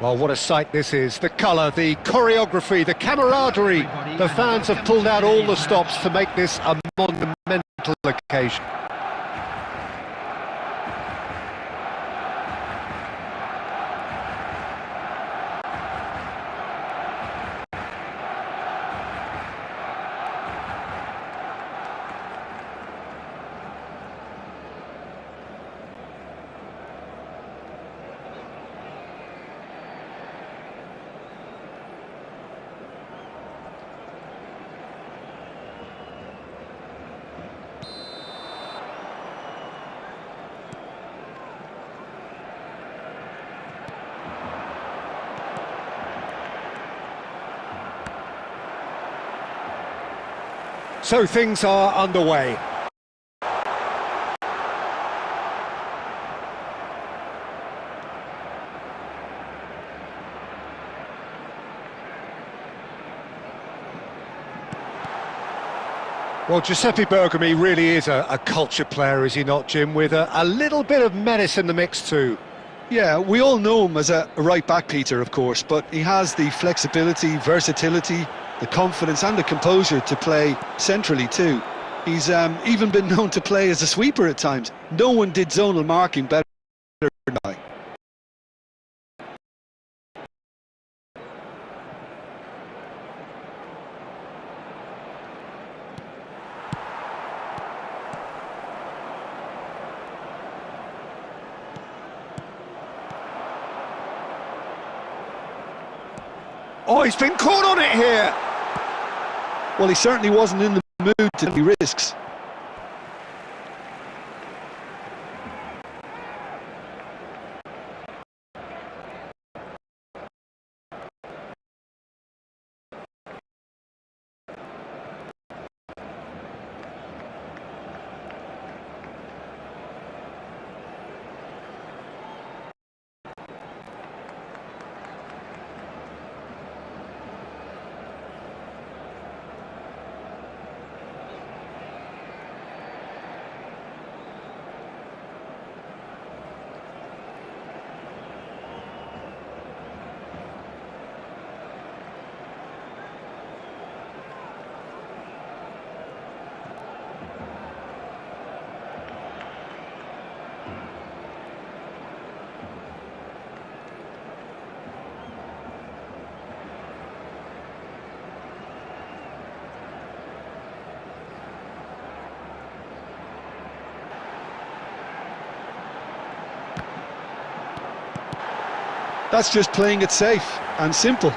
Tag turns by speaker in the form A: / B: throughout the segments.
A: Well, what a sight this is. The colour, the choreography, the camaraderie. The fans have pulled out all the stops to make this a monumental occasion. So things are underway. Well, Giuseppe Bergomi really is a culture player, is he not, Jim, with a little bit of menace in the mix too.
B: Yeah, we all know him as a right-back, Peter, of course, but he has the flexibility, versatility, the confidence and the composure to play centrally too. He's even been known to play as a sweeper at times. No one did zonal marking better than I.
A: Oh, he's been caught on it here!
B: Well, he certainly wasn't in the mood to take risks. That's just playing it safe and simple.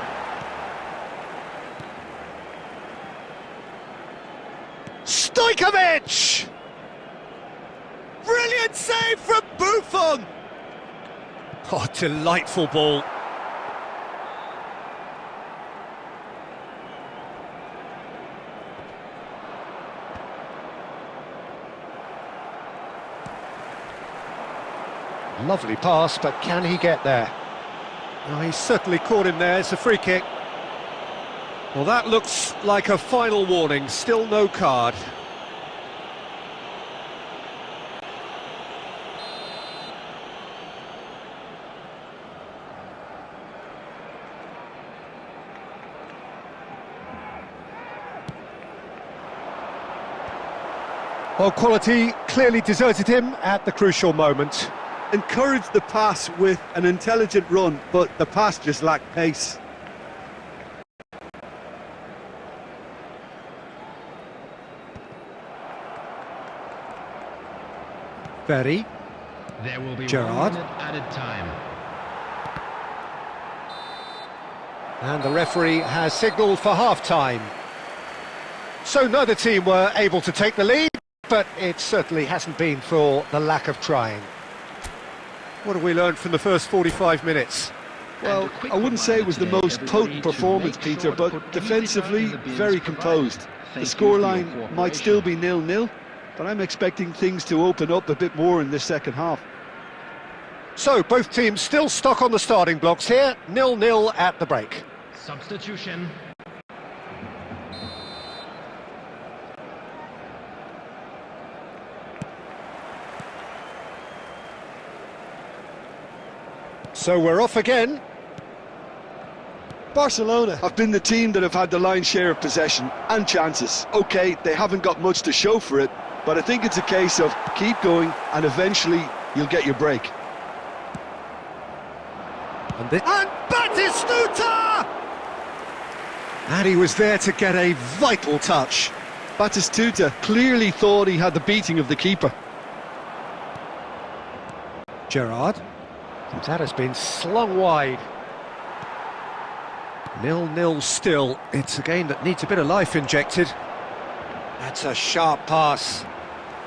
A: Stojkovic! Brilliant save from Buffon! Oh, delightful ball. Lovely pass, but can he get there? Oh, he certainly caught him there. It's a free kick. Well, that looks like a final warning. Still no card. Well, quality clearly deserted him at the crucial moment.
B: Encouraged the pass with an intelligent run, but the pass just lacked pace.
A: Berry.
C: There will be
A: Gerrard.
C: 1 minute added time.
A: And the referee has signalled for half-time. So neither team were able to take the lead, but it certainly hasn't been for the lack of trying. What have we learned from the first 45 minutes?
B: Well, I wouldn't say it was the most potent performance, Peter, but defensively, very composed. The scoreline might still be 0-0, but I'm expecting things to open up a bit more in this second half.
A: So, both teams still stuck on the starting blocks here, 0-0 at the break.
C: Substitution.
A: So we're off again.
B: Barcelona have been the team that have had the lion's share of possession and chances. OK, they haven't got much to show for it, but I think it's a case of keep going and eventually you'll get your break.
A: And Batistuta! And he was there to get a vital touch.
B: Batistuta clearly thought he had the beating of the keeper.
A: Gerrard. That has been slung wide. 0-0 still. It's a game that needs a bit of life injected. That's a sharp pass.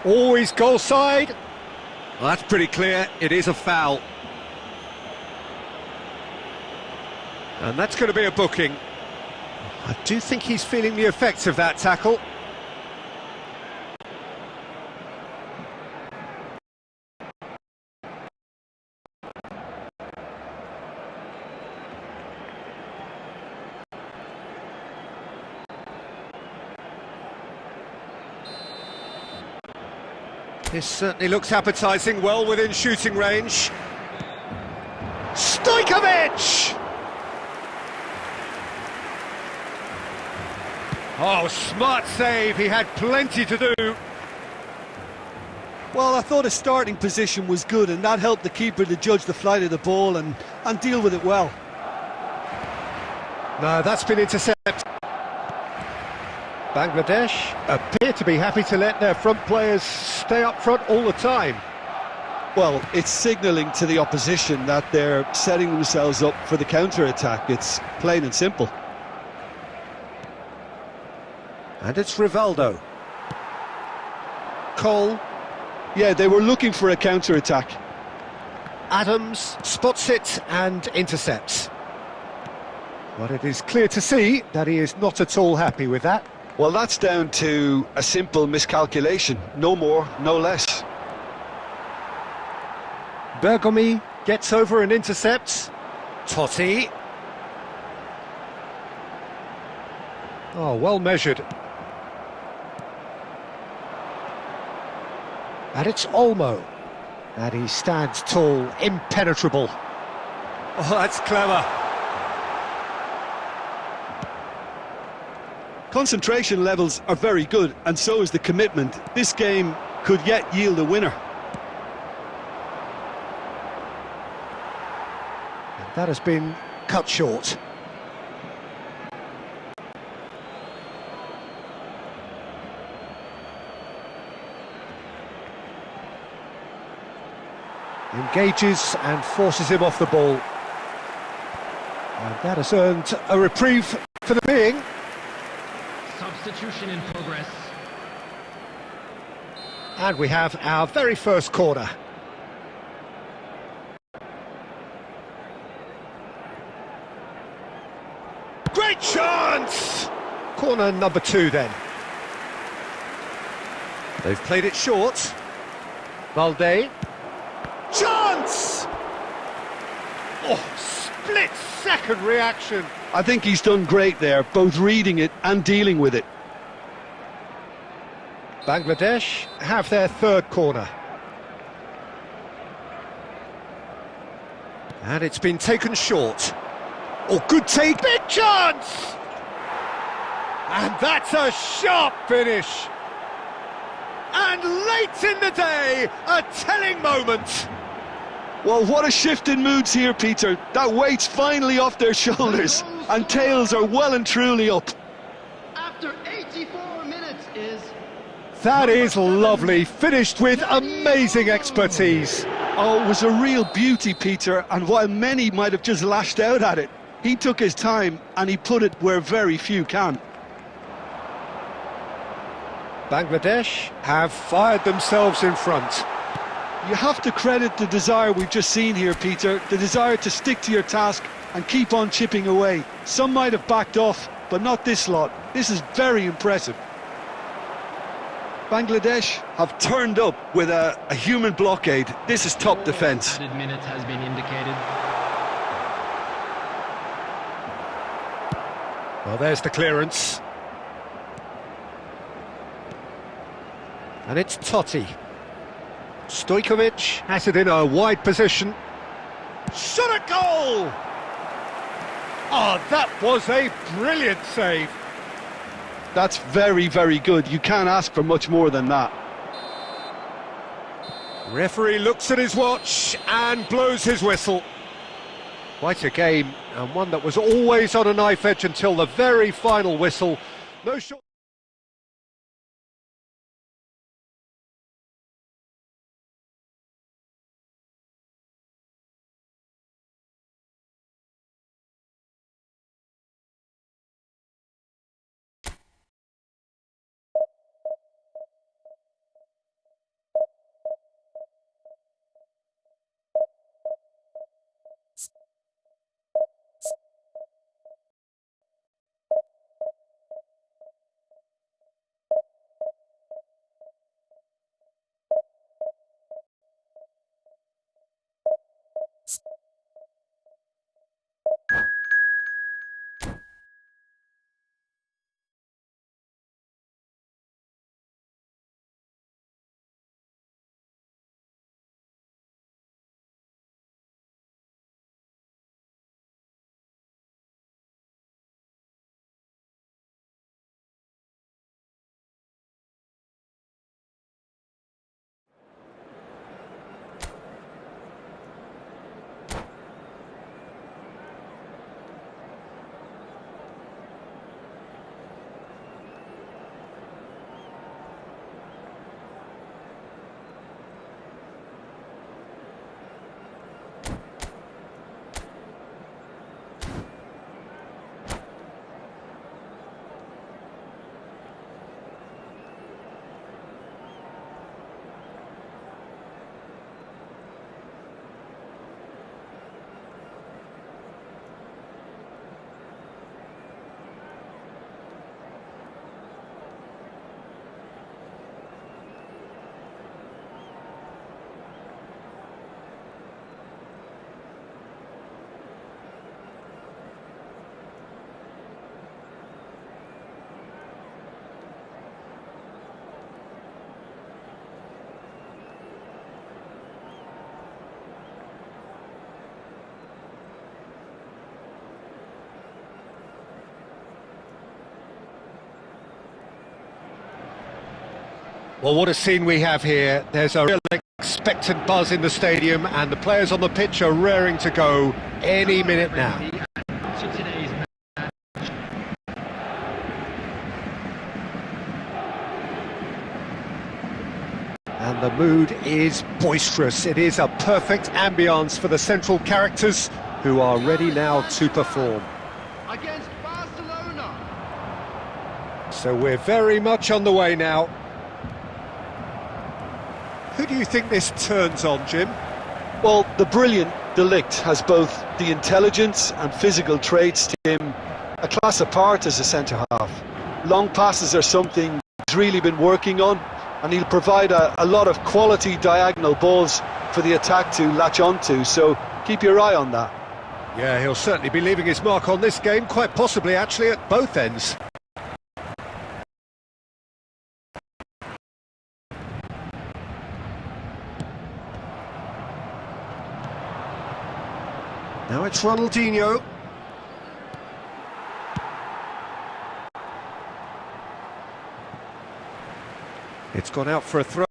A: Always goal side. Well, that's pretty clear. It is a foul. And that's going to be a booking. I do think he's feeling the effects of that tackle. This certainly looks appetising, well within shooting range. Stojkovic! Oh, smart save, he had plenty to do.
B: Well, I thought his starting position was good and that helped the keeper to judge the flight of the ball and deal with it well.
A: No, that's been intercepted. Bangladesh appear to be happy to let their front players stay up front all the time.
B: Well, it's signalling to the opposition that they're setting themselves up for the counter-attack. It's plain and simple.
A: And it's Rivaldo. Cole.
B: Yeah, they were looking for a counter-attack.
A: Adams spots it and intercepts. But it is clear to see that he is not at all happy with that.
B: Well, that's down to a simple miscalculation. No more, no less.
A: Bergomi gets over and intercepts. Totti. Oh, well measured. And it's Olmo. And he stands tall, impenetrable. Oh, that's clever.
B: Concentration levels are very good, and so is the commitment. This game could yet yield a winner.
A: And that has been cut short. Engages and forces him off the ball. And that has earned a reprieve for the being.
C: Substitution in progress.
A: And we have our very first corner. Great chance! Corner number 2 then. They've played it short. Valde. Chance! Oh, split-second reaction.
B: I think he's done great there, both reading it and dealing with it.
A: Bangladesh have their third corner. And it's been taken short. Oh, good take, big chance! And that's a sharp finish. And late in the day, a telling moment.
B: Well, what a shift in moods here, Peter. That weight's finally off their shoulders, and tails are well and truly up.
C: After 84 minutes is...
A: That is lovely, finished with amazing expertise.
B: Oh, it was a real beauty, Peter, and while many might have just lashed out at it, he took his time and he put it where very few can.
A: Bangladesh have fired themselves in front.
B: You have to credit the desire we've just seen here, Peter, the desire to stick to your task and keep on chipping away. Some might have backed off, but not this lot. This is very impressive. Bangladesh have turned up with a human blockade. This is top defence.
C: Added minutes has been indicated.
A: Well, there's the clearance. And it's Totti. Stojkovic has it in a wide position. Shot a goal! Oh, that was a brilliant save.
B: That's very, very good. You can't ask for much more than that.
A: Referee looks at his watch and blows his whistle. Quite a game, and one that was always on a knife edge until the very final whistle. No short. Well, what a scene we have here. There's a real expectant buzz in the stadium, and the players on the pitch are raring to go any minute now.
C: To today's match.
A: And the mood is boisterous. It is a perfect ambience for the central characters, who are ready now to perform.
C: Against Barcelona.
A: So we're very much on the way now. Who do you think this turns on, Jim?
B: Well, the brilliant De Ligt has both the intelligence and physical traits to him a class apart as a centre-half. Long passes are something he's really been working on, and he'll provide a lot of quality diagonal balls for the attack to latch onto, so keep your eye on that.
A: Yeah, he'll certainly be leaving his mark on this game, quite possibly actually at both ends. Now it's Ronaldinho. It's gone out for a throw.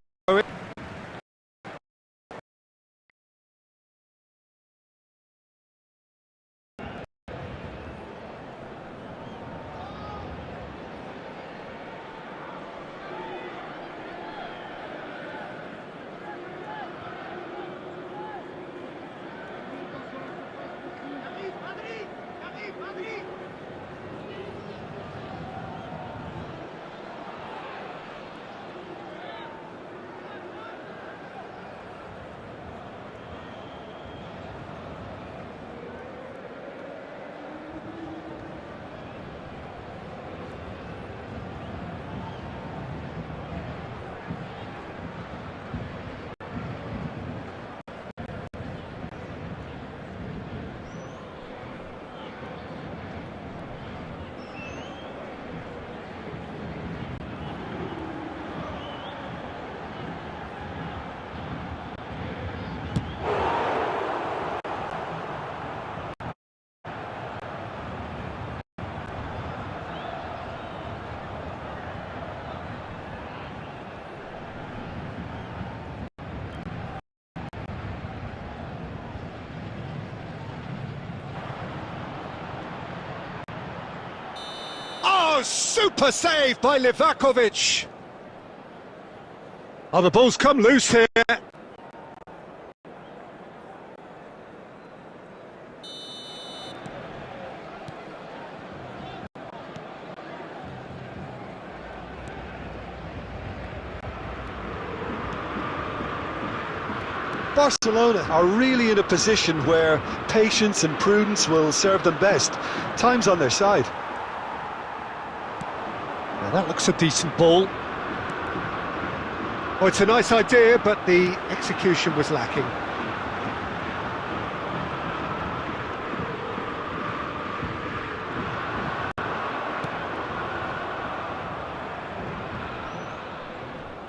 A: Oh, super save by Livakovic. Oh, the ball's come loose here.
B: Barcelona are really in a position where patience and prudence will serve them best. Time's on their side.
A: Now that looks a decent ball. Oh, it's a nice idea, but the execution was lacking.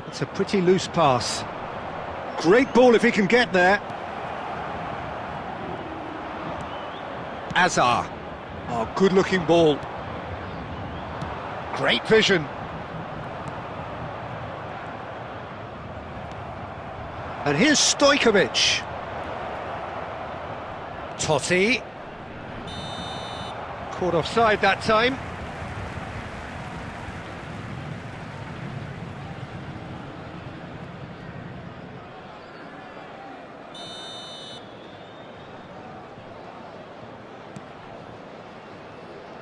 A: It's a pretty loose pass. Great ball if he can get there. R3za. Oh, good-looking ball. Great vision. And here's Stojkovic. Totti. Caught offside that time.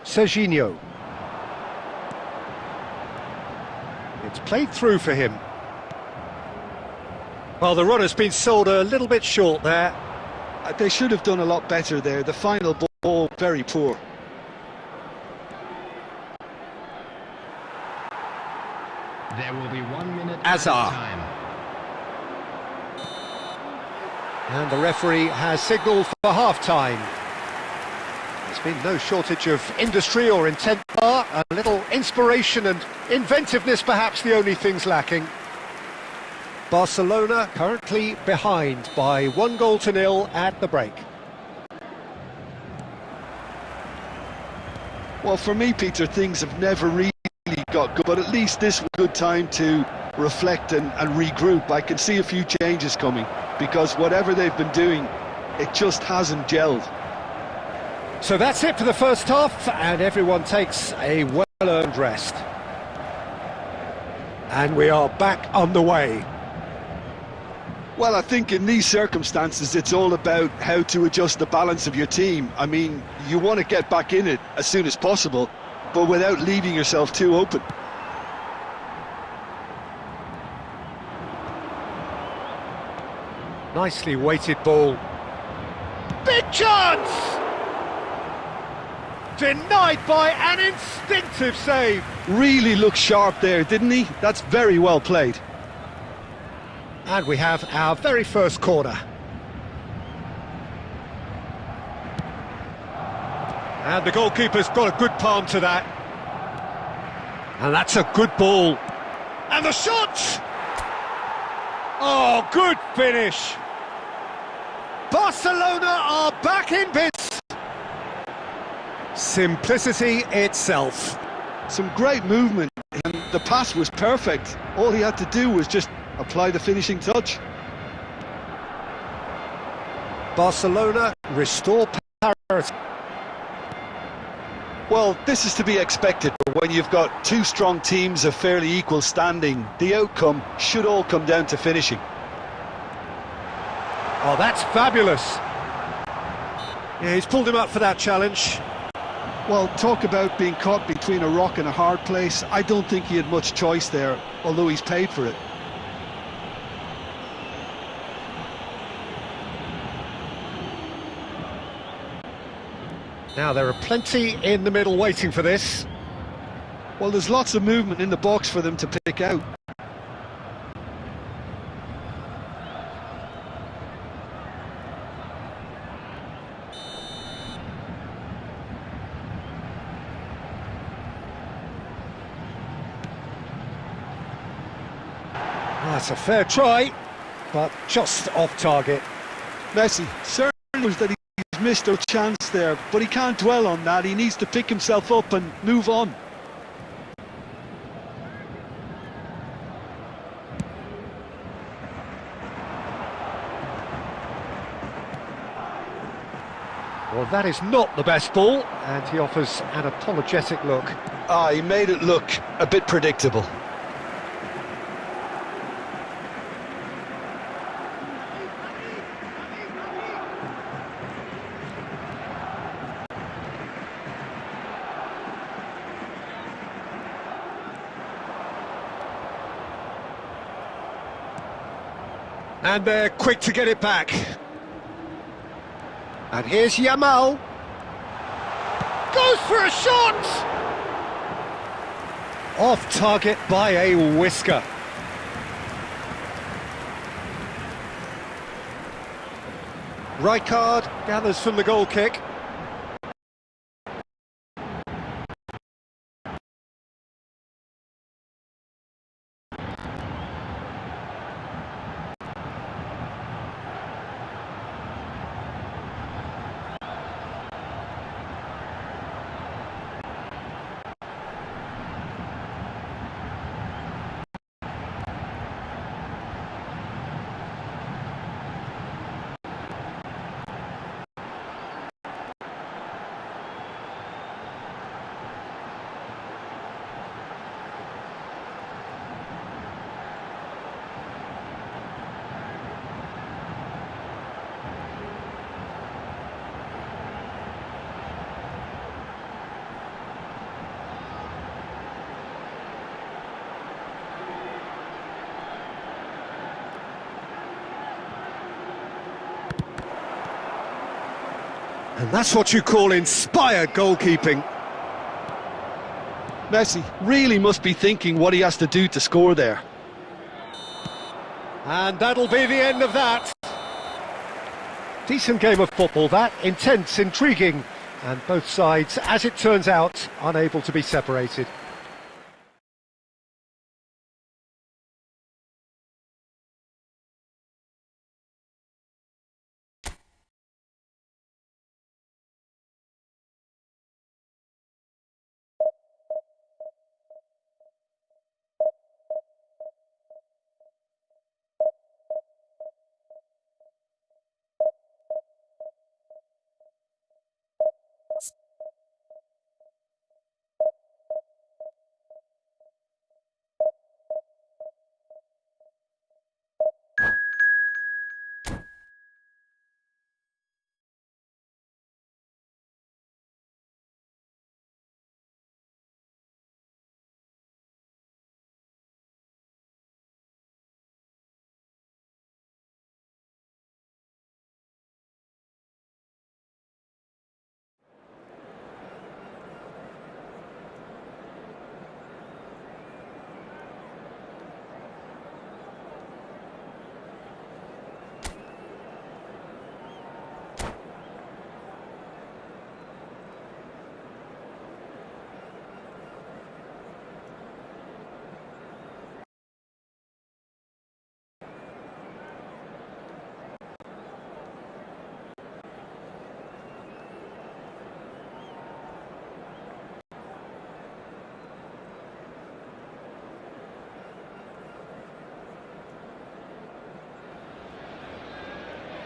A: Serginho. It's played through for him. Well, the run has been sold a little bit short there.
B: They should have done a lot better there. The final ball, very poor.
C: There will be 1 minute
A: R3za.
C: time.
A: And the referee has signalled for half-time. There's been no shortage of industry or intent. A little inspiration and inventiveness, perhaps the only things lacking. Barcelona currently behind by 1-0 at the break.
B: Well, for me, Peter, things have never really got good, but at least this was a good time to reflect and regroup. I can see a few changes coming, because whatever they've been doing, it just hasn't gelled.
A: So that's it for the first half, and everyone takes a well-earned rest. And we are back on the way.
B: Well, I think in these circumstances, it's all about how to adjust the balance of your team. I mean, you want to get back in it as soon as possible, but without leaving yourself too open.
A: Nicely weighted ball. Big chance! Denied by an instinctive save.
B: Really looked sharp there, didn't he? That's very well played.
A: And we have our very first corner. And the goalkeeper's got a good palm to that. And that's a good ball. And the shot! Oh, good finish. Barcelona are back in business. Simplicity itself.
B: Some great movement, and the pass was perfect. All he had to do was just apply the finishing touch.
A: Barcelona restore parity.
B: Well, this is to be expected. When you've got two strong teams of fairly equal standing, the outcome should all come down to finishing.
A: Oh, that's fabulous. Yeah, he's pulled him up for that challenge.
B: Well, talk about being caught between a rock and a hard place. I don't think he had much choice there, although he's paid for it.
A: Now, there are plenty in the middle waiting for this.
B: Well, there's lots of movement in the box for them to pick out.
A: That's a fair try, but just off target.
B: Messi certainly knows that he's missed a chance there, but he can't dwell on that. He needs to pick himself up and move on.
A: Well, Well, that is not the best ball, and he offers an apologetic look.
B: Ah, he made it look a bit predictable.
A: And they're quick to get it back. And here's Yamal. Goes for a shot! Off target by a whisker. Rijkaard gathers from the goal kick. And that's what you call inspired goalkeeping.
B: Messi really must be thinking what he has to do to score there.
A: And that'll be the end of that. Decent game of football, that. Intense, intriguing, and both sides, as it turns out, unable to be separated.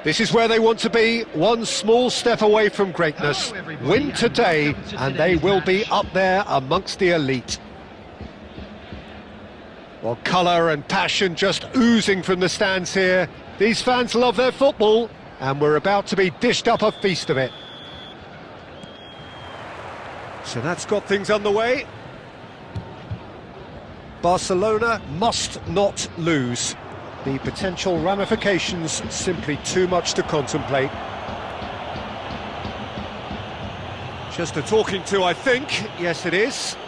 A: This is where they want to be, one small step away from greatness. Win today, and they will be up there amongst the elite. Well, colour and passion just oozing from the stands here. These fans love their football, and we're about to be dished up a feast of it. So that's got things underway. Barcelona must not lose. The potential ramifications simply too much to contemplate. Just a talking to, I think. Yes, it is.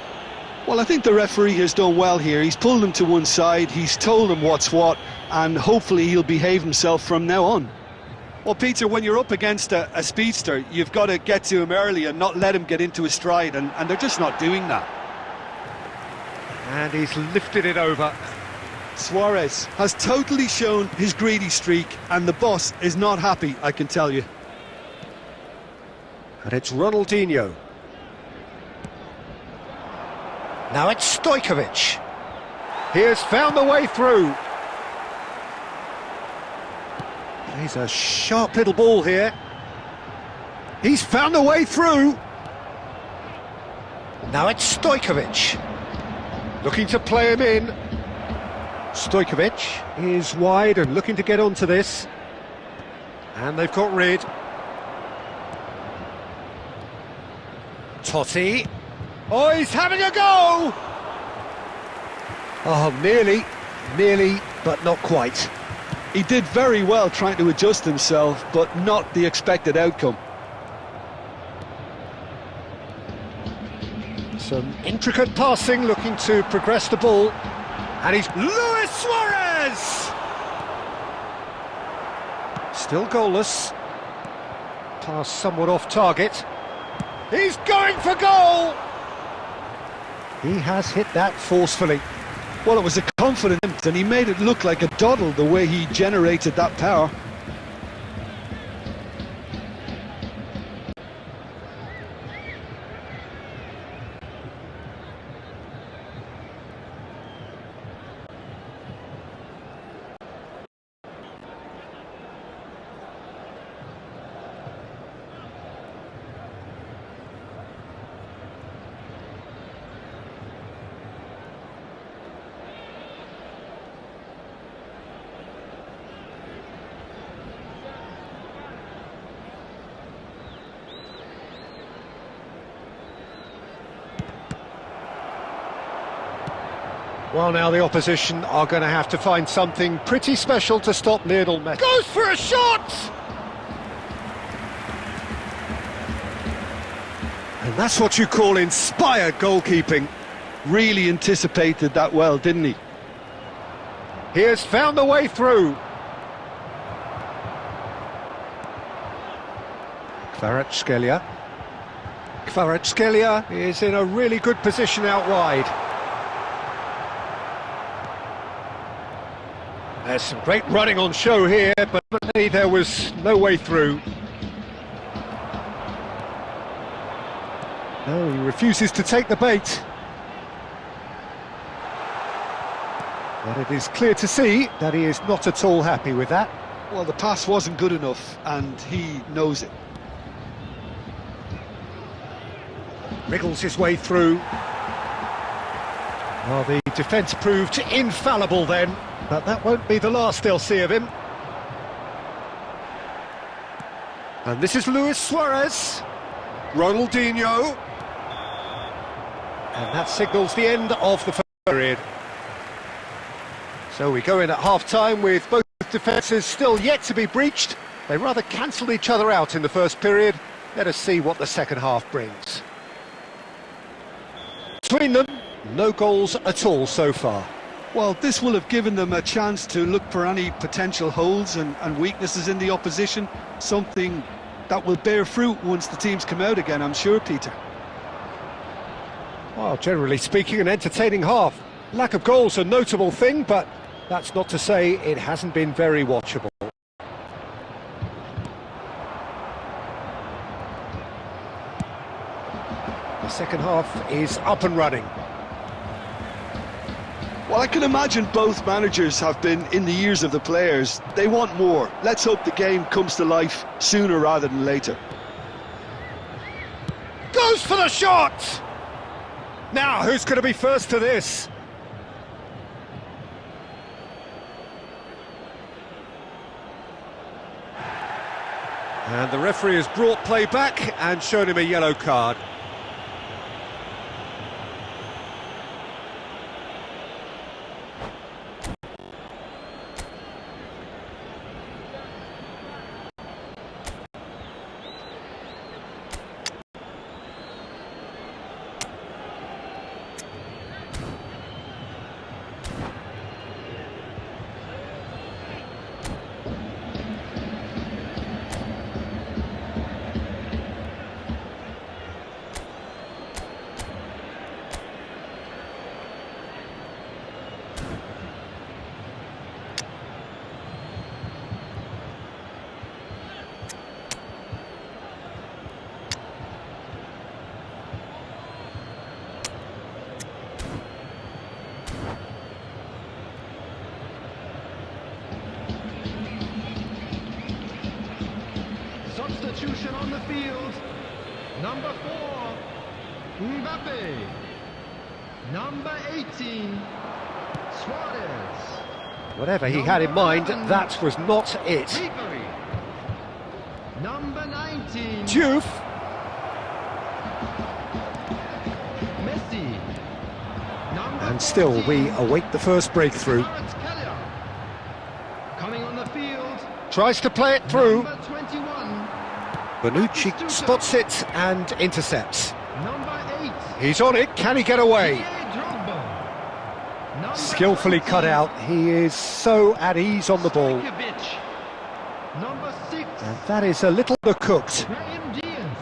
B: Well, I think the referee has done well here. He's pulled him to one side, he's told him what's what, and hopefully he'll behave himself from now on.
D: Well, Peter, when you're up against a speedster, you've got to get to him early and not let him get into his stride, and they're just not doing that.
A: And he's lifted it over.
D: Suarez has totally shown his greedy streak, and the boss is not happy, I can tell you.
A: And it's Ronaldinho. Now it's Stojkovic. He has found the way through. He's a sharp little ball here. He's found a way through. Now it's Stojkovic. Looking to play him in. Stojkovic is wide and looking to get onto this. And they've got rid. Totti. Oh, he's having a go! Oh, nearly, but not quite.
B: He did very well trying to adjust himself, but not the expected outcome.
A: Some intricate passing, looking to progress the ball. And he's Luis Suarez! Still goalless. Pass somewhat off target. He's going for goal! He has hit that forcefully.
B: Well, it was a confident attempt, and he made it look like a doddle the way he generated that power.
A: Well, now the opposition are going to have to find something pretty special to stop Lionel Messi. Goes for a shot! And that's what you call inspired goalkeeping.
B: Really anticipated that well, didn't he?
A: He has found the way through. Kvaratskhelia. Kvaratskhelia is in a really good position out wide. There's some great running on show here, but there was no way through. No, he refuses to take the bait. But it is clear to see that he is not at all happy with that.
B: Well, the pass wasn't good enough, and he knows it.
A: Wriggles his way through. Well, the defence proved infallible then, but that won't be the last they'll see of him. And this is Luis Suarez. Ronaldinho. And that signals the end of the first period. So we go in at half-time with both defences still yet to be breached. They rather cancelled each other out in the first period. Let us see what the second half brings. Between them, no goals at all so far.
B: Well, this will have given them a chance to look for any potential holes and weaknesses in the opposition, something that will bear fruit once the teams come out again, I'm sure, Peter.
A: Well, generally speaking, an entertaining half. Lack of goals a notable thing, but that's not to say it hasn't been very watchable. The second half is up and running.
B: Well, I can imagine both managers have been in the ears of the players. They want more. Let's hope the game comes to life sooner rather than later.
A: Goes for the shot! Now, who's going to be first to this? And the referee has brought play back and shown him a yellow card.
C: substitution on the field. Number 4, Mbappe. Number 18, Suarez.
A: Whatever he had in mind, that was not it.
C: Ribery. Number 19,
A: Diouf.
C: Messi. Number
A: And still,
C: 14,
A: we await the first breakthrough.
C: Kvaratskhelia. Coming on the field,
A: Tries to play it through.
C: number 21,
A: Bonucci spots it and intercepts.
C: number 8,
A: He's on it, can he get away?
C: Didier Drogba. Number
A: Skillfully
C: 20,
A: cut out, he is so at ease on the ball.
C: Stojkovic. Number 6,
A: And that is a little undercooked.
C: Brahim Diaz.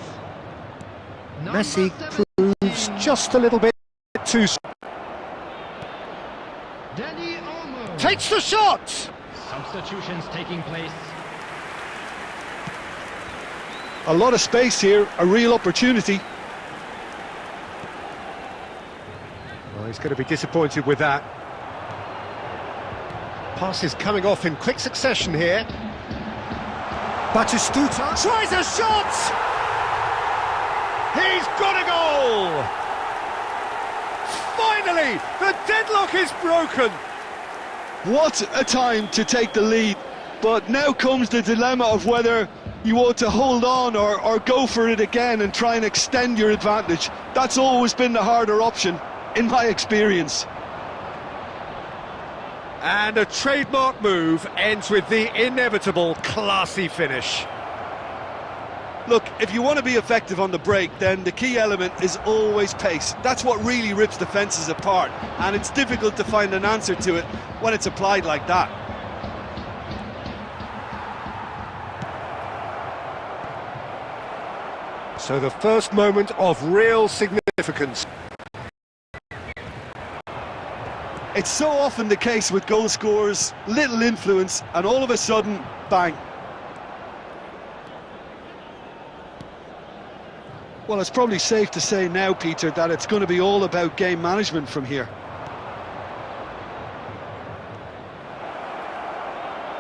C: Number
A: Messi
C: 17,
A: proves just a little bit too...
C: Danny Olmo.
A: Takes the shot!
C: Substitutions taking place.
B: A lot of space here, a real opportunity.
A: Well, he's going to be disappointed with that. Passes coming off in quick succession here. Batistuta tries a shot! He's got a goal! Finally, the deadlock is broken!
B: What a time to take the lead. But now comes the dilemma of whether you ought to hold on or go for it again and try and extend your advantage. That's always been the harder option, in my experience.
A: And a trademark move ends with the inevitable classy finish.
D: Look, if you want to be effective on the break, then the key element is always pace. That's what really rips defences apart, and it's difficult to find an answer to it when it's applied like that.
A: So the first moment of real significance.
D: It's so often the case with goal scorers, little influence, and all of a sudden, bang.
B: Well, it's probably safe to say now, Peter, that it's going to be all about game management from here.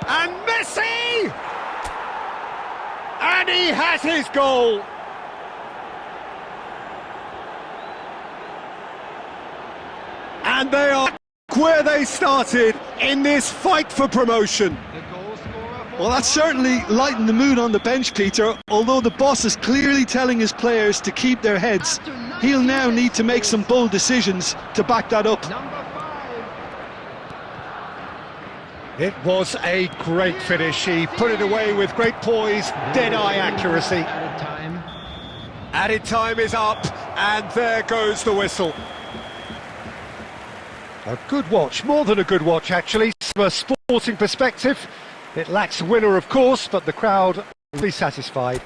A: And Messi! And he has his goal! And they are where they started in this fight for promotion.
C: The goal scorer for
B: Well, that's certainly lightened the mood on the bench, Peter. Although the boss is clearly telling his players to keep their heads, he'll now need to make some bold decisions to back that up.
C: number 5.
A: It was a great finish. He put it away with great poise, dead-eye accuracy.
C: Added time.
A: Added time is up, and there goes the whistle. A good watch, more than a good watch actually, from a sporting perspective. It lacks a winner of course, but the crowd will be satisfied.